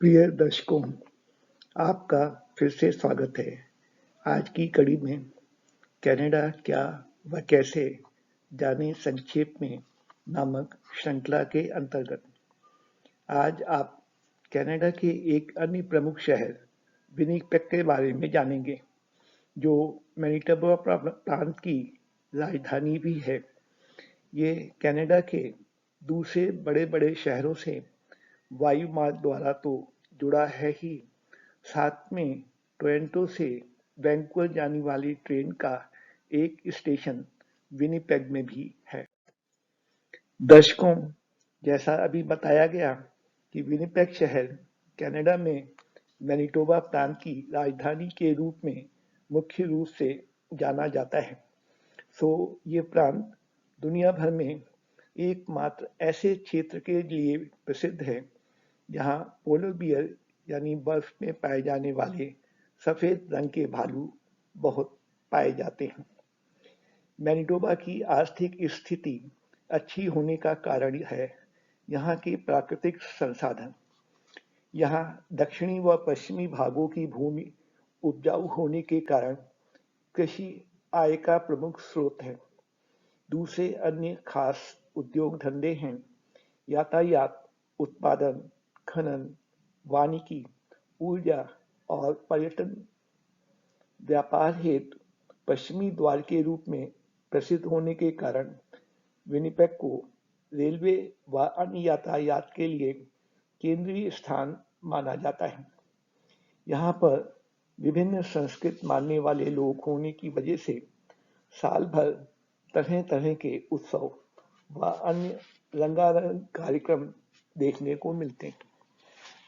प्रिय दर्शकों, आपका फिर से स्वागत है। आज की कड़ी में कनाडा क्या व कैसे जानें संक्षेप में नामक श्रृंखला के अंतर्गत आज आप कनाडा के एक अन्य प्रमुख शहर विनिपेग के बारे में जानेंगे, जो मैनिटोबा प्रांत की राजधानी भी है। ये कनाडा के दूसरे बड़े-बड़े शहरों से वायु मार्ग द्वारा तो जुड़ा है ही, साथ में टोरंटो से वैंकूवर जाने वाली ट्रेन का एक स्टेशन विनिपेग में भी है। दर्शकों, जैसा अभी बताया गया कि विनिपेग शहर कनाडा में मैनिटोबा प्रांत की राजधानी के रूप में मुख्य रूप से जाना जाता है। ये प्रांत दुनिया भर में एकमात्र ऐसे क्षेत्र के लिए प्रसिद्ध है जहाँ पोलर बियर यानी बर्फ में पाए जाने वाले सफेद रंग के भालू बहुत पाए जाते हैं। मैनिटोबा की आर्थिक स्थिति अच्छी होने का कारण है यहाँ के प्राकृतिक संसाधन। यहाँ दक्षिणी व पश्चिमी भागों की भूमि उपजाऊ होने के कारण कृषि आय का प्रमुख स्रोत है। दूसरे अन्य खास उद्योग धंधे हैं यातायात, उत्पादन, खनन, वानिकी, ऊर्जा और पर्यटन। व्यापार हेतु पश्चिमी द्वार के रूप में प्रसिद्ध होने के कारण विनिपेग को रेलवे व अन्य यातायात के लिए केंद्रीय स्थान माना जाता है। यहाँ पर विभिन्न संस्कृति मानने वाले लोग होने की वजह से साल भर तरह तरह के उत्सव व अन्य रंगारंग कार्यक्रम देखने को मिलते हैं,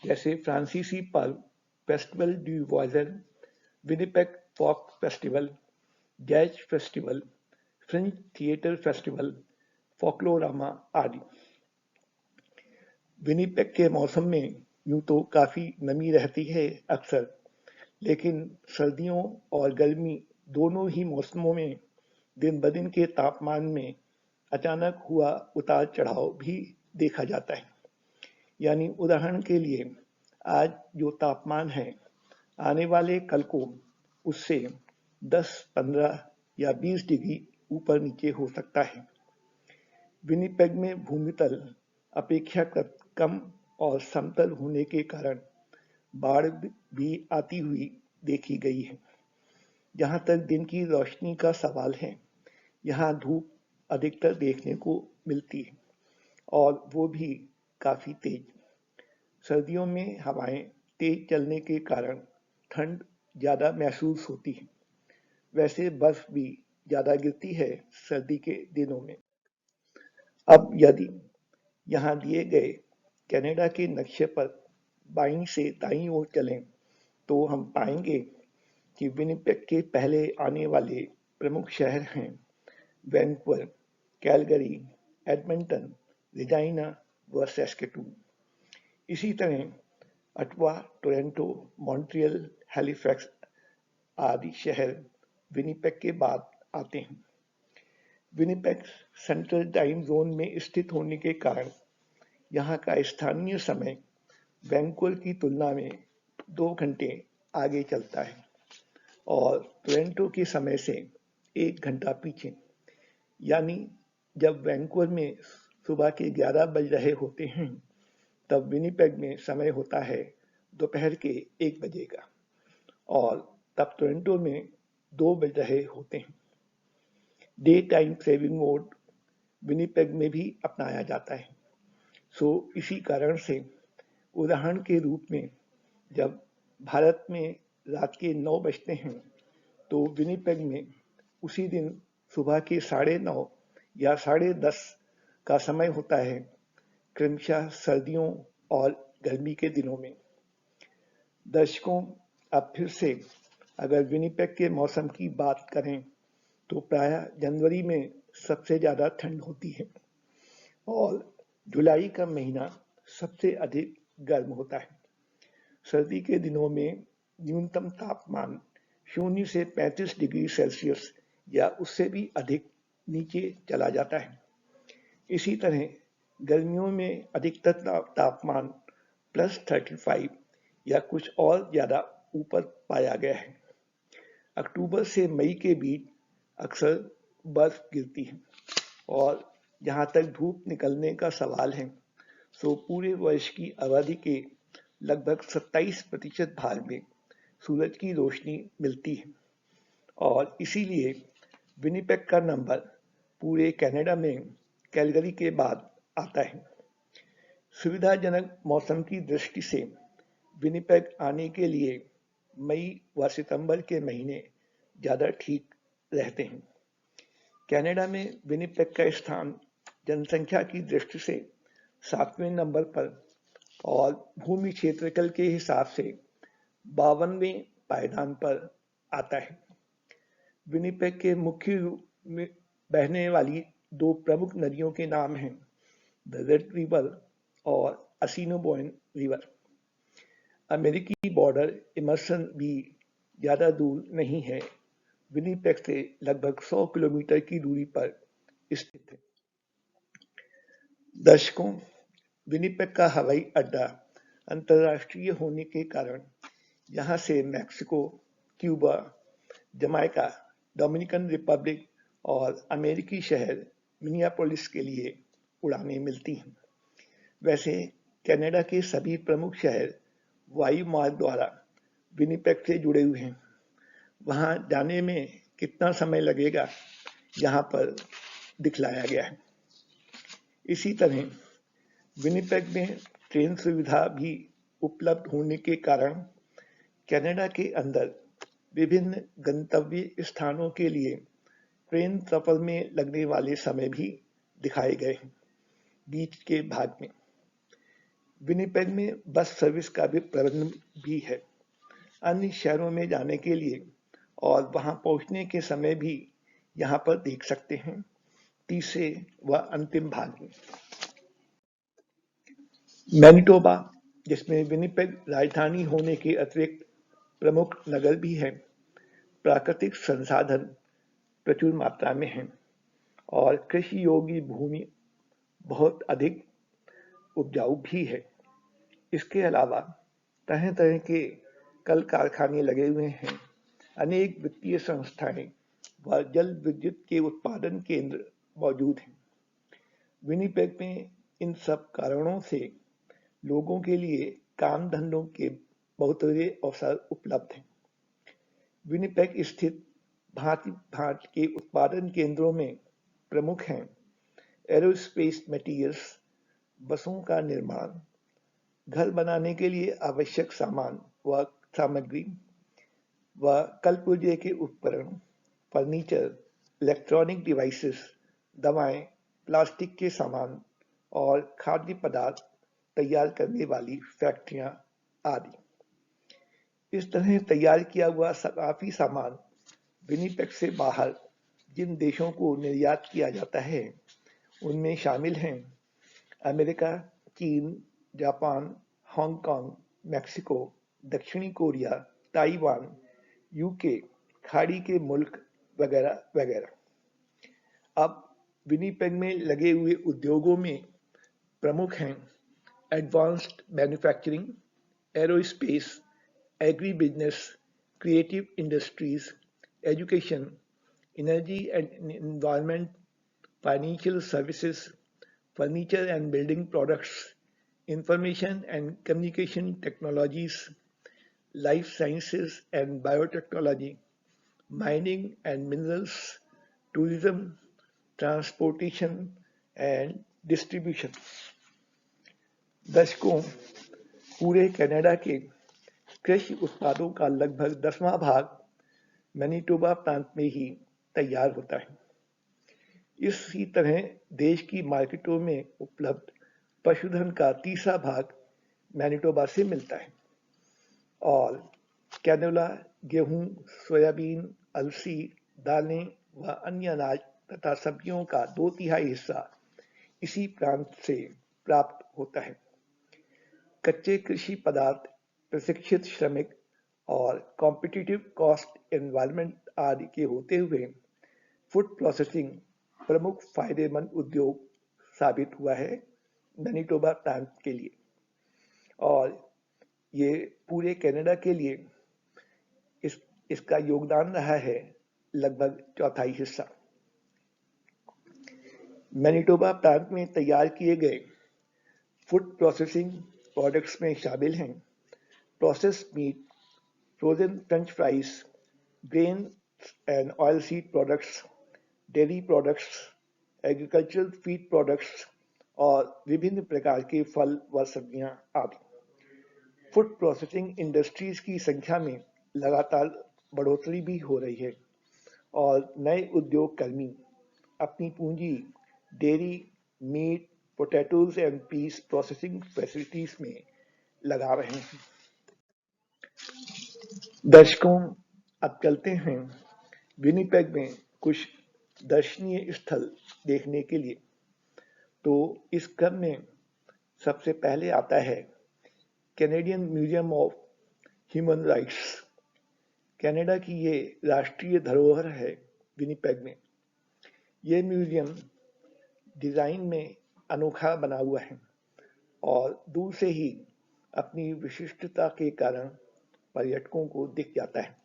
जैसे फ्रांसीसी पर्व, festival du Voyageur, Winnipeg folk festival, jazz festival, fringe theatre festival, Folklorama आदि। विनिपेग के मौसम में यूं तो काफी नमी रहती है अक्सर, लेकिन सर्दियों और गर्मी दोनों ही मौसमों में दिन ब दिन के तापमान में अचानक हुआ उतार चढ़ाव भी देखा जाता है। यानी उदाहरण के लिए आज जो तापमान है, आने वाले कल को उससे 10, 15 या 20 डिग्री ऊपर नीचे हो सकता है। विनिपेग में भूमितल अपेक्षाकृत कम और समतल होने के कारण बाढ़ भी आती हुई देखी गई है। जहाँ तक दिन की रोशनी का सवाल है, यहाँ धूप अधिकतर देखने को मिलती है और वो भी काफी तेज। सर्दियों में हवाएं तेज चलने के कारण ठंड ज्यादा महसूस होती है। वैसे बर्फ भी ज्यादा गिरती है सर्दी के दिनों में। अब यदि यहाँ दिए गए कनाडा के नक्शे पर बाईं से दाईं ओर चलें, तो हम पाएंगे कि विनिपेग के पहले आने वाले प्रमुख शहर हैं वैंकूवर, कैलगरी, एडमंटन, रेजिना व सैस्केटून। इसी तरह अटवा, टोरंटो, मॉन्ट्रियल, हैलिफैक्स आदि शहर विनिपेग के बाद आते हैं। विनिपेग सेंट्रल टाइम जोन में स्थित होने के कारण यहाँ का स्थानीय समय वैंकूवर की तुलना में 2 घंटे आगे चलता है और टोरंटो के समय से 1 घंटा पीछे। यानी जब वैंकूवर में सुबह के 11 बज रहे होते हैं, तब विनिपेग में समय होता है दोपहर के 1 बजे का और तब टोरंटो में 2 बज रहे होते हैं। Day time saving mode Winnipeg में भी अपनाया जाता है। इसी कारण से उदाहरण के रूप में जब भारत में रात के 9 बजते हैं, तो विनिपेग में उसी दिन सुबह के 9:30 या 10:30 का समय होता है, क्रमशः सर्दियों और गर्मी के दिनों में। दर्शकों, अब फिर से अगर विनिपेग के मौसम की बात करें, तो प्रायः जनवरी में सबसे ज्यादा ठंड होती है और जुलाई का महीना सबसे अधिक गर्म होता है। सर्दी के दिनों में न्यूनतम तापमान 0 से 35 डिग्री सेल्सियस या उससे भी अधिक नीचे चला जाता है। इसी तरह गर्मियों में अधिकतर तापमान +35 या कुछ और ज़्यादा ऊपर पाया गया है। अक्टूबर से मई के बीच अक्सर बर्फ गिरती है और जहाँ तक धूप निकलने का सवाल है, सो पूरे वर्ष की अवधि के लगभग 27% भाग में सूरज की रोशनी मिलती है और इसीलिए विनिपेग का नंबर पूरे कनाडा में कैलगरी के बाद आता है। सुविधाजनक मौसम की दृष्टि से विनिपेग आने के लिए मई व सितंबर के महीने ज़्यादा ठीक रहते हैं। कनाडा में विनिपेग का स्थान जनसंख्या की दृष्टि से 7वें नंबर पर और भूमि क्षेत्रफल के हिसाब से 52वें पायदान पर आता है। विनिपेग के मुख्य रूप में बहने वाली दो प्रमुख नदियों के नाम हैं द रेड रिवर और असिनोबॉइन रिवर। अमेरिकी बॉर्डर इमर्सन भी ज़्यादा दूर नहीं है, विनिपेग से लगभग 100 किलोमीटर की दूरी पर स्थित है। दर्शकों, विनिपेग का हवाई अड्डा अंतर्राष्ट्रीय होने के कारण यहाँ से Mexico, Cuba, Jamaica, Dominican Republic और अमेरिकी शहर मिनियापोलिस के लिए उड़ानें मिलती हैं। वैसे कनाडा के सभी प्रमुख शहर वायु मार्ग द्वारा विनिपेग से जुड़े हुए हैं। वहां जाने में कितना समय लगेगा यहाँ पर दिखलाया गया है। इसी तरह विनिपेग में ट्रेन सुविधा भी उपलब्ध होने के कारण कनाडा के अंदर विभिन्न गंतव्य स्थानों के लिए ट्रेन सफर में लगने वाले समय भी दिखाए गए हैं। बीच के भाग में विनिपेग में बस सर्विस का भी प्रबंध भी है। अन्य शहरों में जाने के लिए और वहां पहुंचने के समय भी यहाँ पर देख सकते हैं। तीसरे व अंतिम भाग में मैनिटोबा, जिसमें विनिपेग राजधानी होने के अतिरिक्त प्रमुख नगर भी है, प्राकृतिक संसाधन प्रचुर मात्रा में हैं और कृषि योग्य भूमि बहुत अधिक उपजाऊ भी है। इसके अलावा तरह तरह के कल कारखाने लगे हुए हैं, अनेक वित्तीय संस्थाएं व जल विद्युत के उत्पादन केंद्र मौजूद हैं। विनिपेग में इन सब कारणों से लोगों के लिए काम धंधों के बहुत सारे अवसर उपलब्ध हैं। विनिपेग स्थित भांति भांति के उत्पादन केंद्रों में प्रमुख हैं एरोस्पेस मटेरियल्स, बसों का निर्माण, घर बनाने के लिए आवश्यक सामान व सामग्री व कलपुर्जे के उपकरण, फर्नीचर, इलेक्ट्रॉनिक डिवाइसेस, दवाएं, प्लास्टिक के सामान और खाद्य पदार्थ तैयार करने वाली फैक्ट्रियां आदि। इस तरह तैयार किया हुआ काफी सामान विनिपेग से बाहर जिन देशों को निर्यात किया जाता है उनमें शामिल हैं अमेरिका, चीन, जापान, हांगकांग, मैक्सिको, दक्षिणी कोरिया, ताइवान, यूके, खाड़ी के मुल्क वगैरह वगैरह। अब विनिपेग में लगे हुए उद्योगों में प्रमुख हैं advanced manufacturing, aerospace, agri business, creative industries, education, energy and environment, financial services, furniture and building products, information and communication technologies, life sciences and biotechnology, mining and minerals, tourism, transportation and distribution। दशकों पूरे Canada के कृषि उत्पादों का लगभग 10वां भाग Manitoba प्रांत में ही तैयार होता है। इसी तरह देश की मार्केटों में उपलब्ध पशुधन का तीसरा भाग मैनिटोबा से मिलता है और कैनोला, गेहूं, सोयाबीन, अलसी, दालें व अन्य अनाज तथा सब्जियों का 2/3 हिस्सा इसी प्रांत से प्राप्त होता है। कच्चे कृषि पदार्थ, प्रशिक्षित श्रमिक और कॉम्पिटिटिव कॉस्ट एनवायरनमेंट आदि के होते हुए फूड प्रोसेसिंग प्रमुख फायदेमंद उद्योग साबित हुआ है मैनिटोबा प्रांत के लिए और ये पूरे कनाडा के लिए इसका योगदान रहा है लगभग चौथाई हिस्सा। मैनिटोबा प्रांत में तैयार किए गए फूड प्रोसेसिंग प्रोडक्ट्स में शामिल हैं processed meat, frozen French fries, grain and oil seed products, dairy products, agricultural feed products और विभिन्न प्रकार के फल व सब्जियां आदि। फूड प्रोसेसिंग इंडस्ट्रीज की संख्या में लगातार बढ़ोतरी भी हो रही है और नए उद्योग कर्मी अपनी पूंजी dairy, meat, potatoes and peas processing facilities में लगा रहे हैं। दर्शकों, अब चलते हैं विनिपेग में कुछ दर्शनीय स्थल देखने के लिए। तो इस क्रम में सबसे पहले आता है Canadian museum of human rights. Canada की ये राष्ट्रीय धरोहर है विनिपेग में। ये म्यूजियम डिजाइन में अनोखा बना हुआ है और दूर से ही अपनी विशिष्टता के कारण पर्यटकों को दिख जाता है।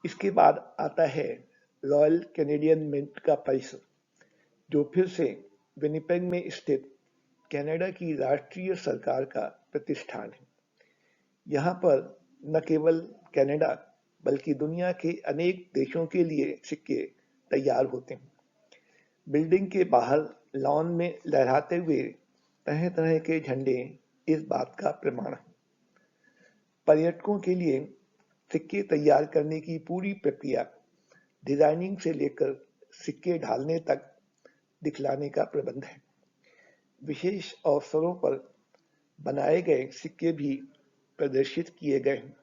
इसके बाद आता है रॉयल कैनेडियन मिंट का परिसर, जो फिर से विनिपेग में स्थित कनाडा की राष्ट्रीय सरकार का प्रतिष्ठान है। यहाँ पर न केवल कनाडा बल्कि दुनिया के अनेक देशों के लिए सिक्के तैयार होते हैं। बिल्डिंग के बाहर लॉन में लहराते हुए तरह तरह के झंडे इस बात का प्रमाण है। पर्यटकों के लिए सिक्के तैयार करने की पूरी प्रक्रिया डिजाइनिंग से लेकर सिक्के ढालने तक दिखलाने का प्रबंध है। विशेष अवसरों पर बनाए गए सिक्के भी प्रदर्शित किए गए हैं।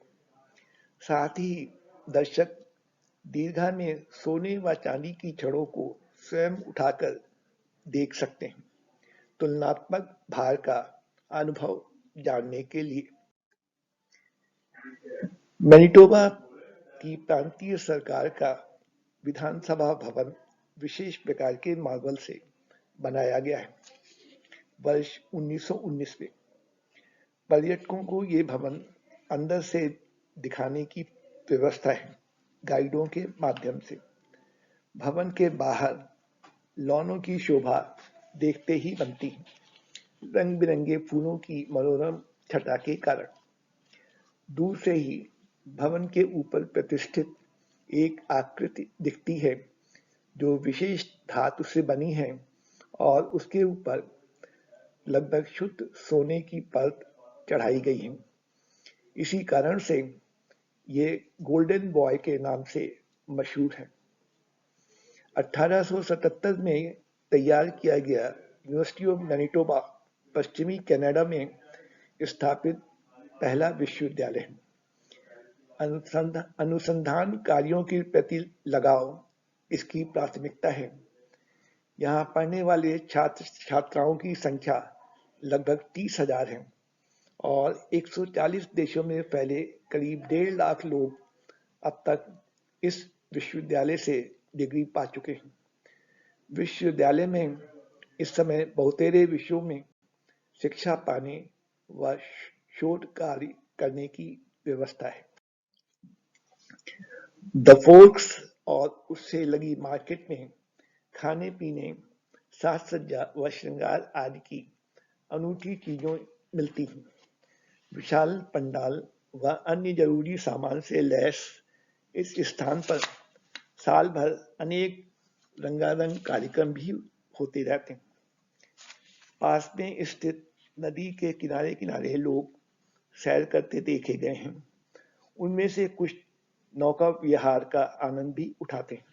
साथ ही दर्शक दीर्घा में सोने व चांदी की छड़ों को स्वयं उठाकर देख सकते हैं, तुलनात्मक भार का अनुभव जानने के लिए। मैनिटोबा की प्रांतीय सरकार का विधानसभा भवन विशेष प्रकार के मार्बल से बनाया गया है। वर्ष 1919 में पर्यटकों को ये भवन अंदर से दिखाने की व्यवस्था है गाइडों के माध्यम से। भवन के बाहर लॉनों की शोभा देखते ही बनती है, रंग बिरंगे फूलों की मनोरम छटा के कारण। दूर से ही भवन के ऊपर प्रतिष्ठित एक आकृति दिखती है जो विशेष धातु से बनी है और उसके ऊपर लगभग शुद्ध सोने की परत चढ़ाई गई है। इसी कारण से ये गोल्डन बॉय के नाम से मशहूर है। 1877 में तैयार किया गया यूनिवर्सिटी ऑफ मैनिटोबा पश्चिमी कनाडा में स्थापित पहला विश्वविद्यालय है। अनुसंधान कार्यों के प्रति लगाव इसकी प्राथमिकता है। यहाँ पढ़ने वाले छात्र छात्राओं की संख्या लगभग 30,000 है और 140 देशों में फैले करीब 1.5 लाख लोग अब तक इस विश्वविद्यालय से डिग्री पा चुके हैं। विश्वविद्यालय में इस समय बहुतेरे विषयों में शिक्षा पाने व शोध कार्य करने की व्यवस्था है। द फोर्क्स और उससे लगी मार्केट में खाने पीने, साज सज्जा व श्रृंगार आदि की अनूठी चीजों मिलती हैं। विशाल पंडाल व अन्य जरूरी सामान से लैस इस स्थान पर साल भर अनेक रंगारंग कार्यक्रम भी होते रहते हैं। पास में स्थित नदी के किनारे किनारे लोग सैर करते देखे गए हैं। उनमें से कुछ नौका विहार का आनंद भी उठाते हैं।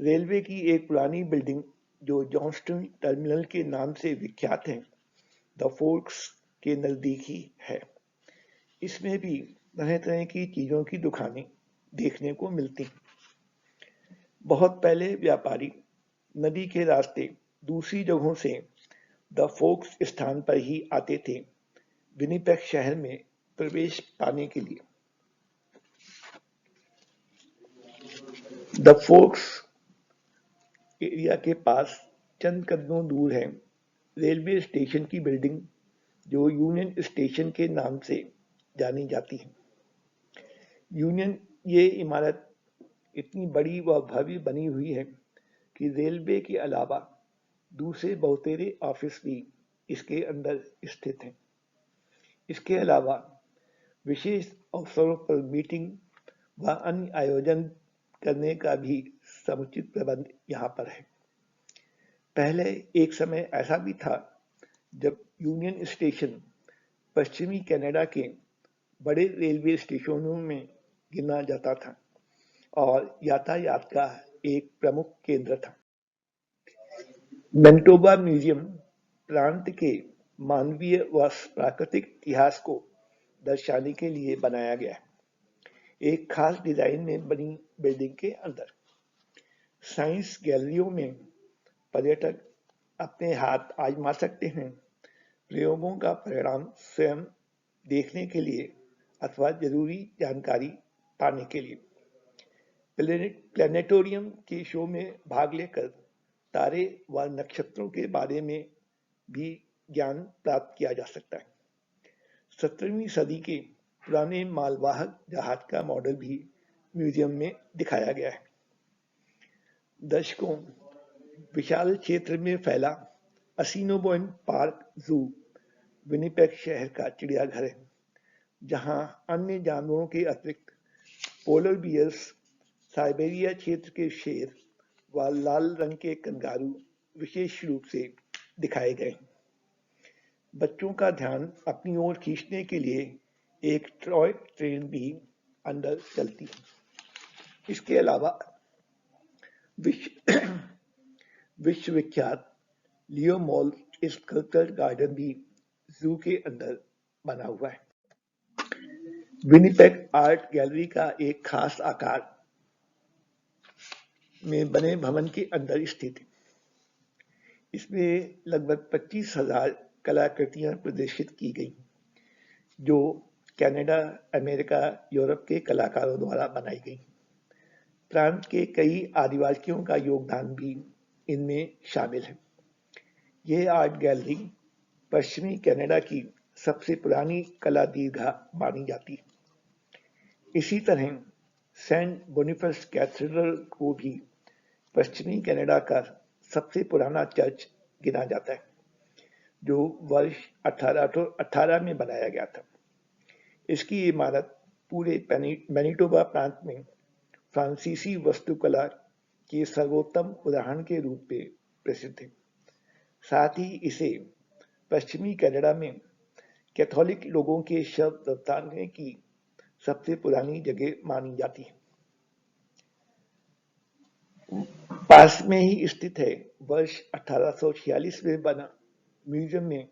रेलवे की एक पुरानी बिल्डिंग जो जॉन्सटन टर्मिनल के नाम से विख्यात है, द फोर्क्स के नजदीक ही है। इसमें भी तरह तरह की चीजों की दुकानें देखने को मिलती हैं। बहुत पहले व्यापारी नदी के रास्ते दूसरी जगहों से द फोर्क्स स्थान पर ही आते थे विनिपेग शहर में प्रवेश पाने के लिए। द फोर्क्स एरिया के पास चंद कदमों दूर है रेलवे स्टेशन की बिल्डिंग जो यूनियन स्टेशन के नाम से जानी जाती है। यूनियन ये इमारत इतनी बड़ी व भव्य बनी हुई है कि रेलवे के अलावा दूसरे बहुतेरे ऑफिस भी इसके अंदर स्थित हैं। इसके अलावा विशेष अवसरों पर मीटिंग व अन्य आयोजन करने का भी समुचित प्रबंध यहाँ पर है। पहले एक समय ऐसा भी था जब यूनियन स्टेशन पश्चिमी कनाडा के बड़े रेलवे स्टेशनों में गिना जाता था और यातायात का एक प्रमुख केंद्र था। मैनिटोबा म्यूजियम प्रांत के मानवीय व प्राकृतिक इतिहास को दर्शाने के लिए बनाया गया है, एक खास डिजाइन में बनी बिल्डिंग के अंदर। साइंस गैलरियों में पर्यटक अपने हाथ आजमा सकते हैं, प्रयोगों का परिणाम स्वयं देखने के लिए अथवा जरूरी जानकारी पाने के लिए। प्लेनेटोरियम के शो में भाग लेकर तारे व नक्षत्रों के बारे में भी ज्ञान प्राप्त किया जा सकता है। 17वीं सदी के पुराने मालवाहक जहाज का मॉडल भी म्यूजियम में दिखाया गया है। दशकों विशाल क्षेत्र में फैला असिनोबॉइन पार्क जू विनिपेग शहर का चिड़ियाघर है, जहां अन्य जानवरों के अतिरिक्त पोलर बियर्स, साइबेरिया क्षेत्र के शेर व लाल रंग के कंगारू विशेष रूप से दिखाए गए। बच्चों का ध्यान अपनी ओर खींचने के लिए एक टॉय ट्रेन भी अंदर चलती है। इसके अलावा विश्वविख्यात लियो मॉल स्कल्पचर गार्डन भी जू के अंदर बना हुआ है। विनिपेग आर्ट गैलरी का एक खास आकार में बने भवन के अंदर स्थित है। इसमें लगभग 25,000 कलाकृतियां प्रदर्शित की गई, जो कनाडा, अमेरिका, यूरोप के कलाकारों द्वारा बनाई गई। प्रांत के कई आदिवासियों का योगदान भी इनमें शामिल है। यह आर्ट गैलरी पश्चिमी कनाडा की सबसे पुरानी कला दीर्घा मानी जाती है। इसी तरह सेंट बोनिफेस कैथेड्रल को भी पश्चिमी कनाडा का सबसे पुराना चर्च गिना जाता है, जो वर्ष 1818 में बनाया गया था। इसकी इमारत पूरे मैनिटोबा प्रांत में फ्रांसीसी वास्तुकला के सर्वोत्तम उदाहरण के रूप में प्रसिद्ध है। साथ ही इसे पश्चिमी कनाडा में कैथोलिक लोगों के शव दफनाने की सबसे पुरानी जगह मानी जाती है। पास में ही स्थित है वर्ष 1846 में बना म्यूजियम में,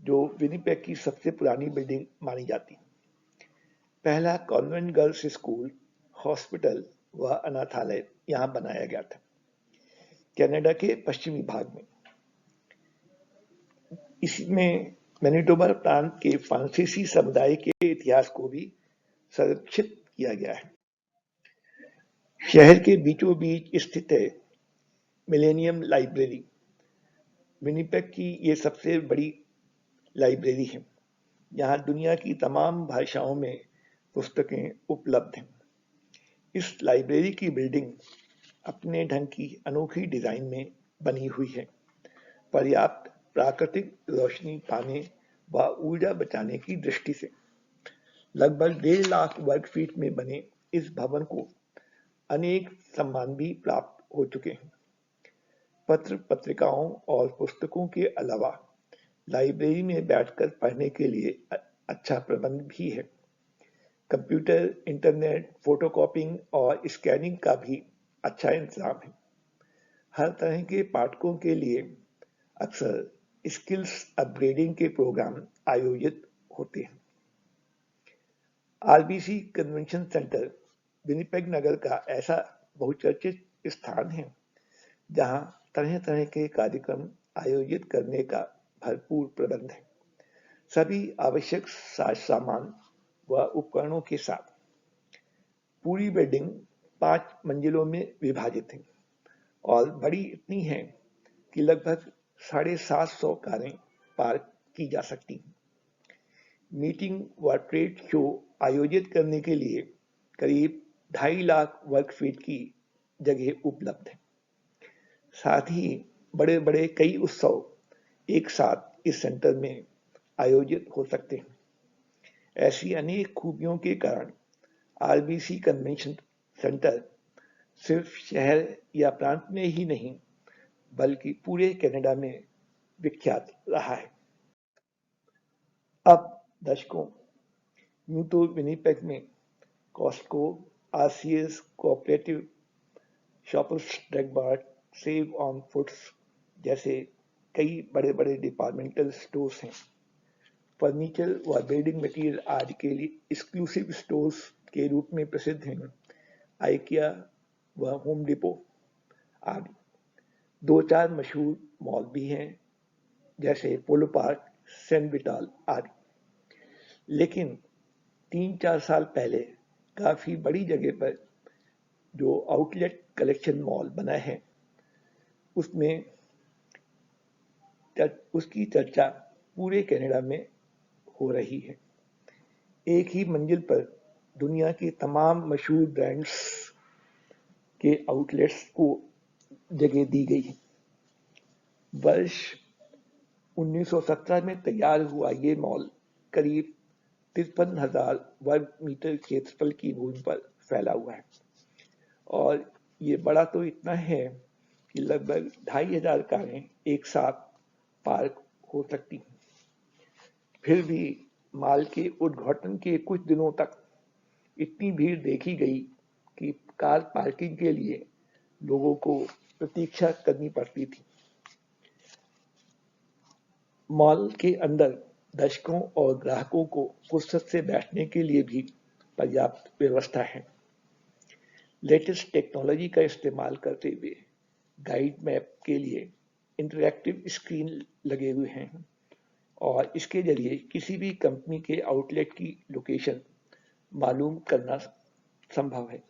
जो विनिपेग की सबसे पुरानी बिल्डिंग मानी जाती है। पहला कॉन्वेंट गर्ल्स स्कूल, हॉस्पिटल व अनाथालय यहाँ बनाया गया था, कनाडा के पश्चिमी भाग में। इसमें मैनिटोबा प्रांत के फ्रांसीसी समुदाय के इतिहास को भी संरक्षित किया गया है। शहर के बीचों बीच स्थित है मिलेनियम लाइब्रेरी। विनिपेग की ये सबसे बड़ी लाइब्रेरी है। यहाँ दुनिया की तमाम भाषाओं में पुस्तकें उपलब्ध हैं। इस लाइब्रेरी की बिल्डिंग अपने ढंग की अनोखी डिजाइन में बनी हुई है। पर्याप्त प्राकृतिक रोशनी पाने व ऊर्जा बचाने की दृष्टि से लगभग 1.5 लाख वर्ग फीट में बने इस भवन को अनेक सम्मान भी प्राप्त हो चुके हैं। पत्र पत्रिकाओं और पुस्तकों के अलावा लाइब्रेरी में बैठकर पढ़ने के लिए अच्छा प्रबंध भी है। कंप्यूटर, इंटरनेट, फोटोकॉपिंग और स्कैनिंग का भी अच्छा इंतजाम है। हर तरह के पाठकों के लिए अक्सर स्किल्स अपग्रेडिंग के प्रोग्राम आयोजित होते हैं। आरबीसी कन्वेंशन सेंटर विनिपेग नगर का ऐसा बहुचर्चित स्थान है, जहां तरह तरह के कार्यक्रम आयोजित करने का भरपूर प्रबंध है, सभी आवश्यक सामान व उपकरणों के साथ। पूरी बिल्डिंग 5 मंजिलों में विभाजित है और बड़ी इतनी है कि लगभग 750 कारें पार्क की जा सकती। मीटिंग व ट्रेड शो आयोजित करने के लिए करीब 2.5 लाख वर्ग फीट की जगह उपलब्ध है। साथ ही बड़े बड़े कई उत्सव एक साथ इस सेंटर में आयोजित हो सकते हैं। ऐसी अनेक खूबियों के कारण आरबीसी कन्वेंशन सेंटर सिर्फ शहर या प्रांत में ही नहीं बल्कि पूरे कनाडा में विख्यात रहा है। अब दशकों यूं तो विनिपेग में Costco, RCS, cooperative, shoppers drug mart, save on foods जैसे कई बड़े बड़े डिपार्टमेंटल स्टोर्स हैं। फर्नीचर व बिल्डिंग मटेरियल आदि के लिए एक्सक्लूसिव स्टोर्स के रूप में प्रसिद्ध हैं आइकिया व होम डिपो आदि। 2-4 मशहूर मॉल भी हैं जैसे पोलो पार्क, सेंट विटाल आदि। लेकिन 3-4 साल पहले काफी बड़ी जगह पर जो आउटलेट कलेक्शन मॉल बना है उसमें उसकी चर्चा पूरे कनाडा में हो रही है। एक ही मंजिल पर दुनिया की तमाम मशहूर ब्रांड्स के आउटलेट्स को जगह दी गई है। वर्ष 1917 में तैयार हुआ ये मॉल करीब 53,000 वर्ग मीटर क्षेत्रफल की भूमि पर फैला हुआ है और ये बड़ा तो इतना है कि लगभग 2,500 कारें एक साथ पार्क हो सकती हैं। फिर भी मॉल के उद्घाटन के कुछ दिनों तक इतनी भीड़ देखी गई कि कार पार्किंग के लिए लोगों को प्रतीक्षा करनी पड़ती थी। मॉल के अंदर दर्शकों और ग्राहकों को फुर्सत से बैठने के लिए भी पर्याप्त व्यवस्था है। लेटेस्ट टेक्नोलॉजी का इस्तेमाल करते हुए गाइड मैप के लिए इंटरैक्टिव स्क्रीन लगे हुए हैं और इसके जरिए किसी भी कंपनी के आउटलेट की लोकेशन मालूम करना संभव है।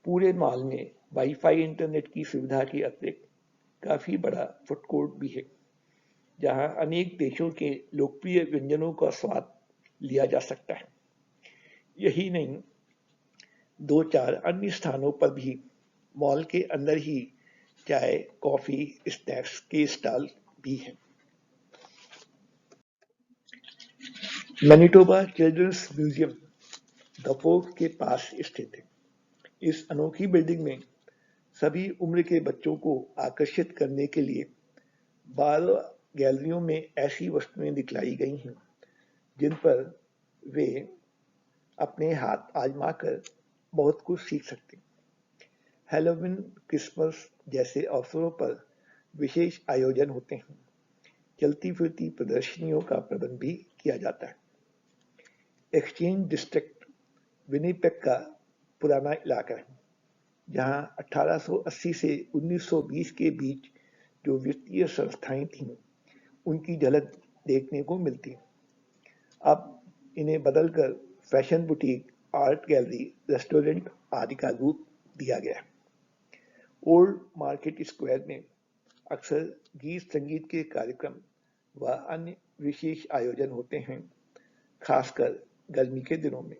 पूरे मॉल में वाईफाई इंटरनेट की सुविधा के अतिरिक्त काफी बड़ा फूड कोर्ट भी है जहां अनेक देशों के लोकप्रिय व्यंजनों का स्वाद लिया जा सकता है। यही नहीं, 2-4 अन्य स्थानों पर भी मॉल के अंदर ही चाय, कॉफी, स्नैक्स के स्टॉल भी हैं। मैनिटोबा चिल्ड्रंस म्यूजियम डफोक के पास स्थित है। इस अनोखी बिल्डिंग में सभी उम्र के बच्चों को आकर्षित करने के लिए 12 गैलरियों में ऐसी वस्तुएं दिखलाई गई हैं जिन पर वे अपने हाथ आजमाकर बहुत कुछ सीख सकते हैं। हैलोवीन, क्रिसमस जैसे अवसरों पर विशेष आयोजन होते हैं। चलती फिरती प्रदर्शनियों का प्रबंध भी किया जाता है। एक्सचेंज डिस्ट्रिक्ट विनिपेग का पुराना इलाका है जहां 1880 से 1920 के बीच जो वित्तीय संस्थाएं थीं उनकी झलक देखने को मिलती है। अब इन्हें बदलकर fashion boutique, art gallery, restaurant आदि का रूप दिया गया है। ओल्ड मार्केट स्क्वायर में अक्सर गीत संगीत के कार्यक्रम व अन्य विशेष आयोजन होते हैं, खासकर गर्मी के दिनों में।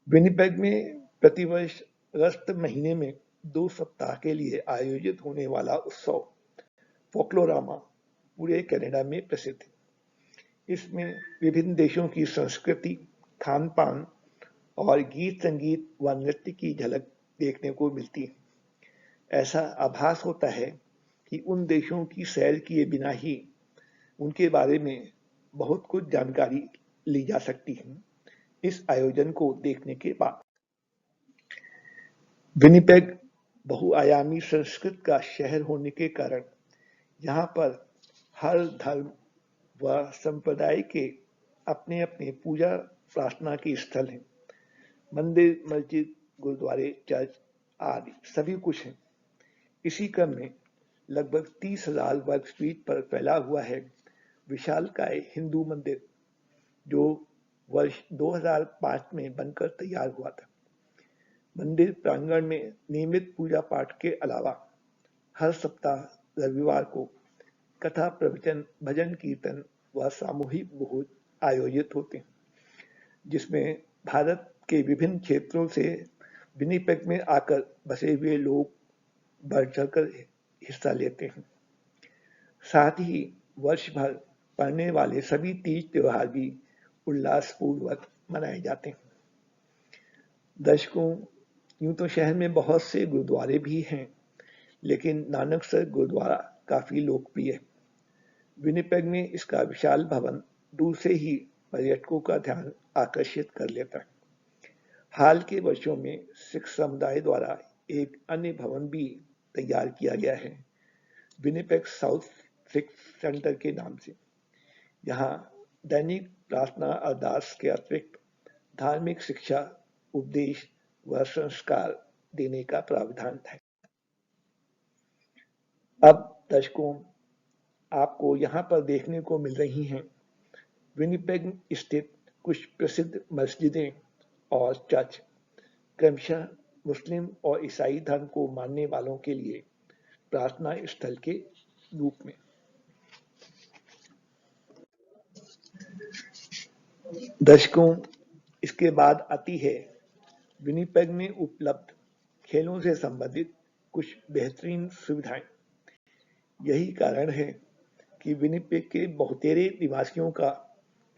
विनिपेग में प्रतिवर्ष अगस्त महीने में 2 सप्ताह के लिए आयोजित होने वाला उत्सव फोक्लोरामा पूरे कनाडा में प्रसिद्ध है। इसमें विभिन्न देशों की संस्कृति, खान पान और गीत संगीत व नृत्य की झलक देखने को मिलती है। ऐसा आभास होता है कि उन देशों की सैर किए बिना ही उनके बारे में बहुत कुछ जानकारी ली जा सकती है इस आयोजन को देखने के बाद। विनिपेग बहुआयामी संस्कृत का शहर होने के कारण यहाँ पर हर धर्म व संप्रदाय के अपने अपने पूजा प्रार्थना के स्थल हैं। मंदिर, मस्जिद, गुरुद्वारे, चर्च आदि सभी कुछ हैं। इसी क्रम में लगभग 30,000 वर्ग फीट पर फैला हुआ है विशालकाय हिंदू मंदिर जो वर्ष 2005 में बनकर तैयार हुआ था। मंदिर प्रांगण में नियमित पूजा पाठ के अलावा हर सप्ताह रविवार को कथा प्रवचन, भजन कीर्तन व सामूहिक भोज आयोजित होते हैं, जिसमें भारत के विभिन्न क्षेत्रों से विनिपेग में आकर बसे हुए लोग बढ़ चढ़कर हिस्सा लेते हैं। साथ ही वर्ष भर पड़ने वाले सभी तीज त्योहार भी उल्लासपूर्वक मनाए जाते हैं। दर्शकों, यूं तो शहर में बहुत से गुरुद्वारे भी हैं, लेकिन नानकसर गुरुद्वारा काफी लोकप्रिय है। विनिपेग में इसका विशाल भवन दूर से ही पर्यटकों का ध्यान आकर्षित कर लेता है। हाल के वर्षों में सिख समुदाय द्वारा एक अन्य भवन भी तैयार किया गया है, विनिपेग साउथ सिख सेंटर के नाम से। यहाँ दैनिक प्रार्थना अरदास के अतिरिक्त धार्मिक शिक्षा, उपदेश व संस्कार देने का प्रावधान है। अब दर्शकों, आपको यहाँ पर देखने को मिल रही हैं विनिपेग स्थित कुछ प्रसिद्ध मस्जिदें और चर्च, क्रमशः मुस्लिम और ईसाई धर्म को मानने वालों के लिए प्रार्थना स्थल के रूप में। दर्शकों, इसके बाद आती है विनिपेग में उपलब्ध खेलों से संबंधित कुछ बेहतरीन सुविधाएं। यही कारण है कि विनिपेग के बहुतेरे निवासियों का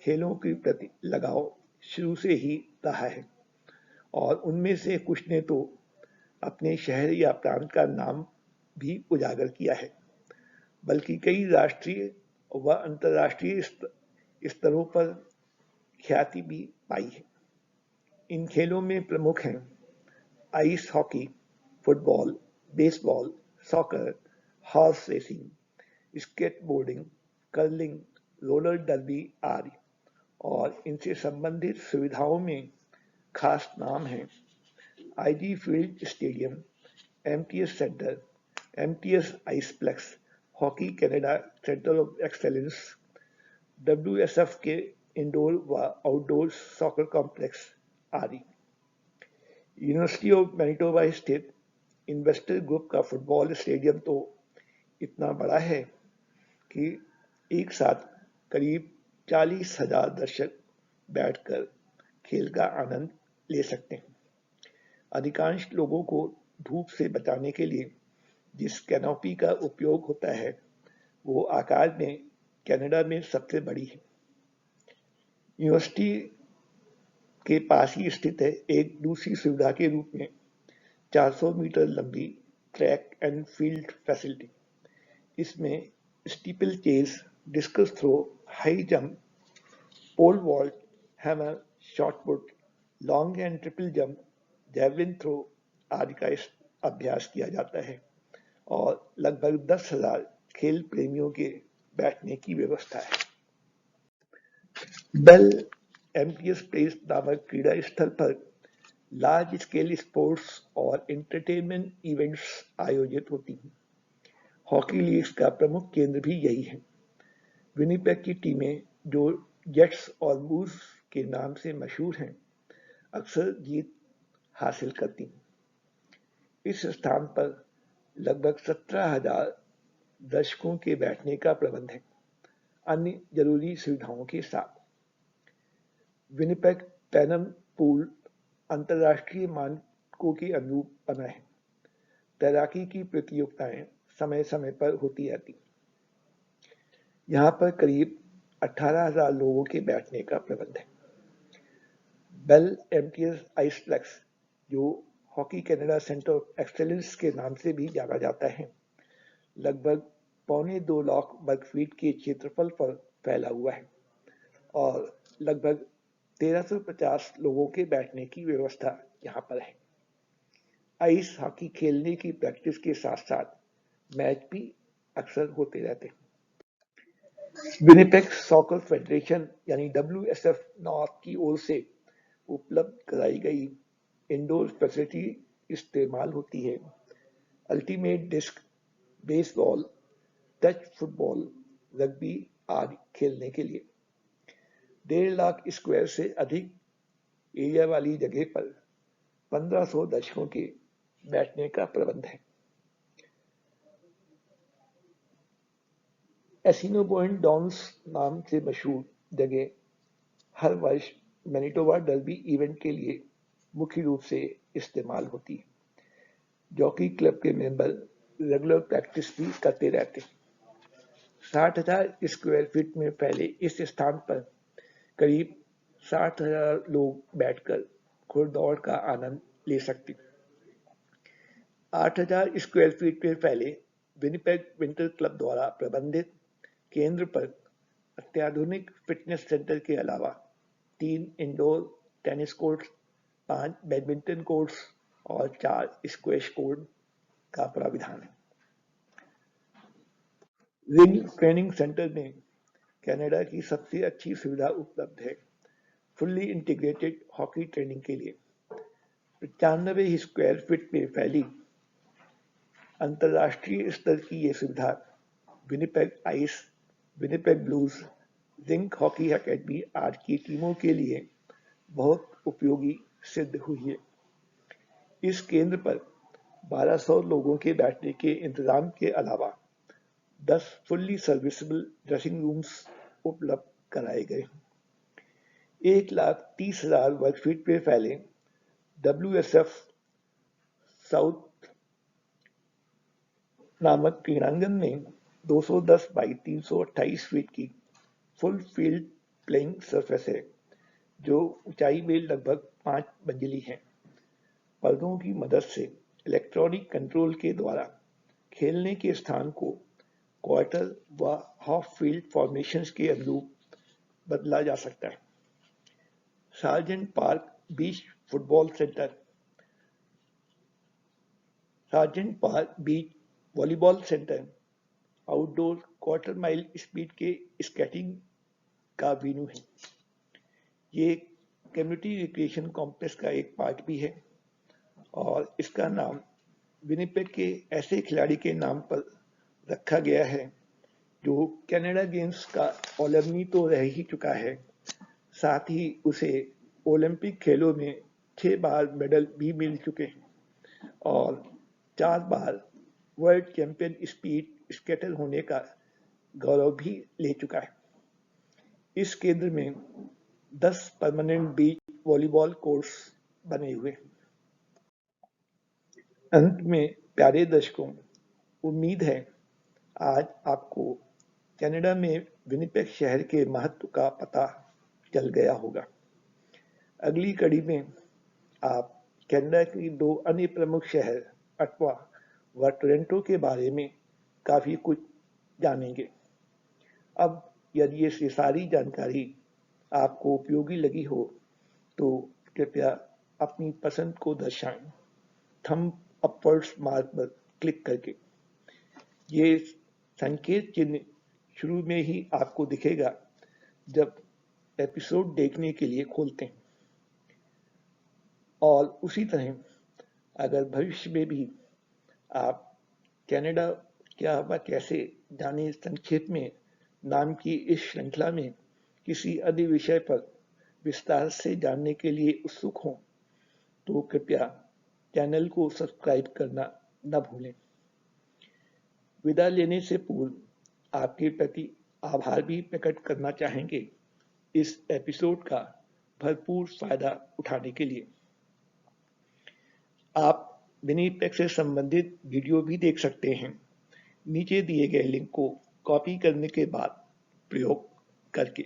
खेलों के प्रति लगाव शुरू से ही रहा है, और उनमें से कुछ ने तो अपने शहर या प्रांत का नाम भी उजागर किया है, बल्कि कई राष्ट्रीय व अंतर्राष्ट्रीय स्तरों पर ख्याति भी पाई है। इन खेलों में प्रमुख हैं ice hockey, football, baseball, soccer, horse racing, skateboarding, curling, roller derby आदि। और इनसे संबंधित सुविधाओं में खास नाम है IG field stadium, MTS centre, MTS Iceplex, hockey Canada centre of excellence, WSF के इंडोर व आउटडोर सॉकर कॉम्प्लेक्स आदि। यूनिवर्सिटी ऑफ मैनिटोबा स्थित इन्वेस्टर ग्रुप का फुटबॉल स्टेडियम तो इतना बड़ा है कि एक साथ करीब 40,000 दर्शक बैठकर खेल का आनंद ले सकते हैं। अधिकांश लोगों को धूप से बचाने के लिए जिस कैनोपी का उपयोग होता है, वो आकार में कनाडा में सबसे बड़ी है। यूनिवर्सिटी के पास ही स्थित है एक दूसरी सुविधा के रूप में 400 मीटर लंबी ट्रैक एंड फील्ड फैसिलिटी। इसमें steeplechase, discus throw, high jump, pole vault, hammer, shot put, long and triple jump, javelin throw आदि का अभ्यास किया जाता है, और लगभग 10,000 खेल प्रेमियों के बैठने की व्यवस्था है। बेल एमटीएस प्लेस नामक क्रीड़ा स्थल पर लार्ज स्केल स्पोर्ट्स और एंटरटेनमेंट इवेंट्स आयोजित होती हैं। हॉकी लीग्स का प्रमुख केंद्र भी यही है। विनिपेग की टीमें, जो जेट्स और बूज के नाम से मशहूर हैं, अक्सर जीत हासिल करती हैं। इस स्थान पर लगभग 17,000 दर्शकों के बैठने का प्रबंध है, अन्य जरूरी सुविधाओं के साथ। विनिपेग पैनम पूल अंतर्राष्ट्रीय मानकों के अनुरूप बना है। तैराकी की प्रतियोगिताएं समय समय पर होती रहती। यहाँ पर करीब 18,000 लोगों के बैठने का प्रबंध है। बेल एमटीएस आइसप्लेक्स, जो hockey Canada centre of excellence के नाम से भी जाना जाता है, लगभग 2.25 लाख वर्ग फीट के क्षेत्रफल पर फैला हुआ है, और लगभग 1350 लोगों के बैठने की व्यवस्था यहाँ पर है। आइस हॉकी खेलने की प्रैक्टिस के साथ साथ मैच भी अक्सर होते रहते हैं। विनिपेग सॉकर फेडरेशन यानी WSF नॉर्थ की ओर से उपलब्ध कराई गई इंडोर फैसिलिटी इस्तेमाल होती है ultimate disc, baseball, touch football, rugby आदि खेलने के लिए। 1.5 लाख स्क्वायर से अधिक एरिया वाली जगह पर 1500 दर्शकों के बैठने का प्रबंध है। एसिनोबॉइंट डॉन्स नाम से मशहूर जगह हर वर्ष मैनिटोबा डर्बी इवेंट के लिए मुख्य रूप से इस्तेमाल होती है। जॉकी क्लब के मेंबर रेगुलर प्रैक्टिस भी करते रहते हैं। 60,000 स्क्वायर फीट में फैले इस स्थान पर करीब 60,000 लोग बैठकर घुड़दौड़ का आनंद ले सकते हैं। 8,000 स्क्वायर फीट में फैले विनिपेग विंटर क्लब द्वारा प्रबंधित केंद्र पर अत्याधुनिक फिटनेस सेंटर के अलावा 3 indoor tennis courts, 5 badminton courts और 4 स्क्वैश कोर्ट का प्राविधान है। रिंग ट्रेनिंग सेंटर में कनाडा की सबसे अच्छी सुविधा उपलब्ध है। फुल्ली इंटीग्रेटेड हॉकी ट्रेनिंग के लिए 95 स्क्वायर फीट में फैली अंतर्राष्ट्रीय स्तर की ये सुविधा Winnipeg ice, Winnipeg blues, rink hockey academy आदि की टीमों के लिए बहुत उपयोगी सिद्ध हुई है। इस केंद्र पर 1200 लोगों के बैठने के इंतजाम के अलावा 10 फुल्ली सर्विसेबल ड्रेसिंग रूम्स उपलब्ध कराए गए। 1,30,000 वर्ग फीट में फैले WSF साउथ नामक क्रीड़ांगन में 210 बाई 328 फीट की फुल फील्ड प्लेइंग सरफेस है, जो ऊंचाई में लगभग 5 मंजिली है। पर्दों की मदद से इलेक्ट्रॉनिक कंट्रोल के द्वारा खेलने के स्थान को क्वार्टर व हाफ फील्ड फॉर्मेशंस के अनुरूप बदला जा सकता है। Sargent Park beach football centre, Sargent Park beach volleyball centre outdoor quarter mile speed के स्केटिंग का वेन्यू है। ये कम्युनिटी रिक्रिएशन कॉम्प्लेक्स का एक पार्ट भी है और इसका नाम विनिपेग के ऐसे खिलाड़ी के नाम पर रखा गया है जो कनाडा गेम्स का ओलंपी तो रह ही चुका है, साथ ही उसे ओलंपिक खेलों में 6 बार मेडल भी मिल चुके हैं और 4 बार वर्ल्ड चैंपियन स्पीड स्केटर होने का गौरव भी ले चुका है। इस केंद्र में 10 परमानेंट बीच वॉलीबॉल कोर्ट्स बने हुए हैं। अंत में प्यारे दर्शकों, उम्मीद है आज आपको कनाडा में विनिपेग शहर के महत्व का पता चल गया होगा। अगली कड़ी में आप कनाडा की 2 अन्य प्रमुख शहर अटवा व टोरंटो के बारे में काफी कुछ जानेंगे। अब यदि ये सारी जानकारी आपको उपयोगी लगी हो तो कृपया अपनी पसंद को दर्शाएं थंब अपवर्ड्स मार्क पर क्लिक करके। ये संकेत चिन्ह शुरू में ही आपको दिखेगा जब एपिसोड देखने के लिए खोलते हैं। और उसी तरह अगर भविष्य में भी आप कनाडा क्या व कैसे जाने संक्षेप में नाम की इस श्रृंखला में किसी अन्य विषय पर विस्तार से जानने के लिए उत्सुक हों तो कृपया चैनल को सब्सक्राइब करना न भूलें। विदा लेने से पूर्व आपके प्रति आभार भी प्रकट करना चाहेंगे इस एपिसोड का भरपूर फायदा उठाने के लिए। आप विनिपेग से संबंधित वीडियो भी देख सकते हैं नीचे दिए गए लिंक को कॉपी करने के बाद प्रयोग करके।